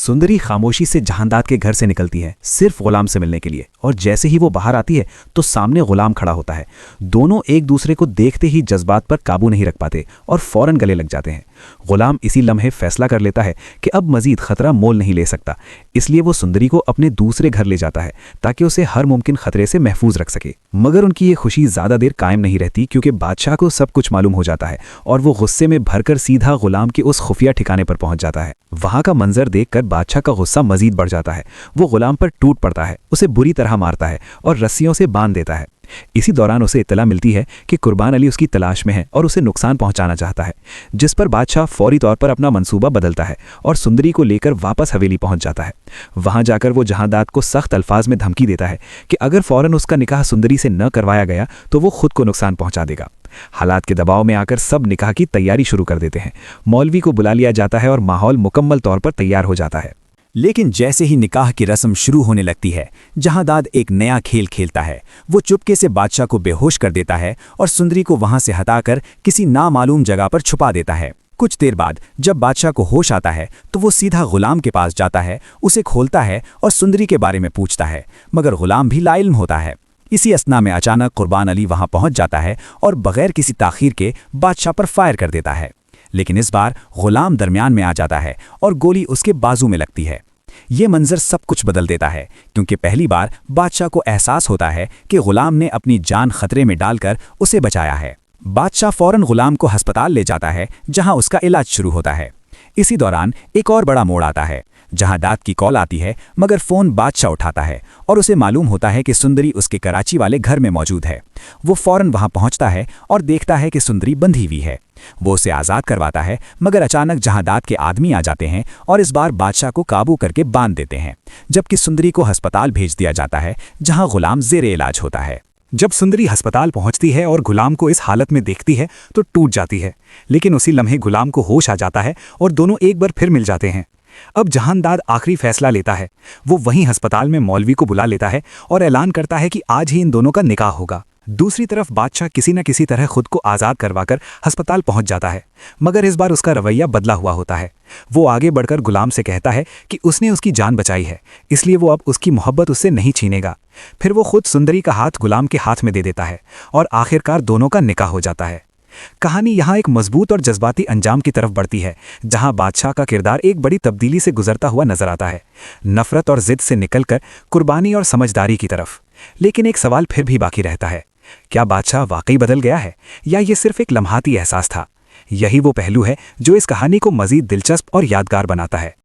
सुंदरी खामोशी से जहांदाद के घर से निकलती है, सिर्फ गुलाम से मिलने के लिए। और जैसे ही वो बाहर आती है तो सामने गुलाम खड़ा होता है। दोनों एक दूसरे को देखते ही जज्बात पर काबू नहीं रख पाते और फौरन गले लग जाते हैं। गुलाम इसी लम्हे फैसला कर लेता है कि अब मजीद खतरा मोल नहीं ले सकता, इसलिए वो सुंदरी को अपने दूसरे घर ले जाता है ताकि उसे हर मुमकिन खतरे से महफूज रख सके। मगर उनकी ये खुशी ज्यादा देर कायम नहीं रहती, क्योंकि बादशाह को सब कुछ मालूम हो जाता है और वो गुस्से में भरकर सीधा गुलाम के उस खुफिया ठिकाने पर पहुंच जाता है। वहां का मंजर देखकर बादशाह का गुस्सा मजीद बढ़ जाता है। वो गुलाम पर टूट पड़ता है, उसे बुरी तरह मारता है और रस्सियों से बांध देता है। इसी दौरान उसे इत्तला मिलती है कि कुर्बान अली उसकी तलाश में है और उसे नुकसान पहुंचाना चाहता है, जिस पर बादशाह फौरी तौर पर अपना मंसूबा बदलता है और सुंदरी को लेकर वापस हवेली पहुंच जाता है। वहां जाकर वो जहांदाद को सख्त अल्फाज में धमकी देता है कि अगर फौरन उसका निकाह सुंदरी से न करवाया गया तो वो खुद को नुकसान पहुंचा देगा। हालात के दबाव में आकर सब निकाह की तैयारी शुरू कर देते हैं। मौलवी को बुला लिया जाता है और माहौल मुकम्मल तौर पर तैयार हो जाता है। लेकिन जैसे ही निकाह की रस्म शुरू होने लगती है, जहांदाद एक नया खेल खेलता है। वो चुपके से बादशाह को बेहोश कर देता है और सुंदरी को वहां से हटाकर किसी नामालूम जगह पर छुपा देता है। कुछ देर बाद जब बादशाह को होश आता है तो वो सीधा गुलाम के पास जाता है, उसे खोलता है और सुंदरी के बारे में पूछता है, मगर गुलाम भी लाइल्म होता है। इसी असना में अचानक कुर्बान अली वहां पहुंच जाता है और बगैर किसी ताखीर के बादशाह पर फायर कर देता है। लेकिन इस बार गुलाम दरमियान में आ जाता है और गोली उसके बाजू में लगती है। ये मंजर सब कुछ बदल देता है, क्योंकि पहली बार बादशाह को एहसास होता है कि गुलाम ने अपनी जान खतरे में डालकर उसे बचाया है। बादशाह फौरन गुलाम को अस्पताल ले जाता है, जहां उसका इलाज शुरू होता है। इसी दौरान एक और बड़ा मोड़ आता है। जहांदाद की कॉल आती है, मगर फोन बादशाह उठाता है और उसे मालूम होता है कि सुंदरी उसके कराची वाले घर में मौजूद है। वो फौरन वहां पहुंचता है और देखता है कि सुंदरी बंधी हुई है। वो उसे आज़ाद करवाता है, मगर अचानक जहांदाद के आदमी आ जाते हैं और इस बार बादशाह को काबू करके बांध देते हैं, जबकि सुंदरी को अस्पताल भेज दिया जाता है, जहां गुलाम जेरे इलाज होता है। जब सुंदरी अस्पताल पहुंचती है और गुलाम को इस हालत में देखती है तो टूट जाती है, लेकिन उसी लम्हे गुलाम को होश आ जाता है और दोनों एक बार फिर मिल जाते हैं। अब जहांदाद आखिरी फैसला लेता है। वो वहीं अस्पताल में मौलवी को बुला लेता है और ऐलान करता है कि आज ही इन दोनों का निकाह होगा। दूसरी तरफ बादशाह किसी न किसी तरह खुद को आज़ाद करवाकर अस्पताल पहुंच जाता है, मगर इस बार उसका रवैया बदला हुआ होता है। वो आगे बढ़कर गुलाम से कहता है कि उसने उसकी जान बचाई है, इसलिए वो अब उसकी मोहब्बत उससे नहीं छीनेगा। फिर वो खुद सुंदरी का हाथ गुलाम के हाथ में दे देता है और आखिरकार दोनों का निकाह हो जाता है। कहानी यहाँ एक मजबूत और जज्बाती अंजाम की तरफ बढ़ती है, जहाँ बादशाह का किरदार एक बड़ी तब्दीली से गुजरता हुआ नजर आता है, नफरत और जिद से निकलकर कुर्बानी और समझदारी की तरफ। लेकिन एक सवाल फिर भी बाकी रहता है, क्या बादशाह वाकई बदल गया है या ये सिर्फ एक लम्हाती एहसास था? यही वो पहलू है जो इस कहानी को मजीद दिलचस्प और यादगार बनाता है।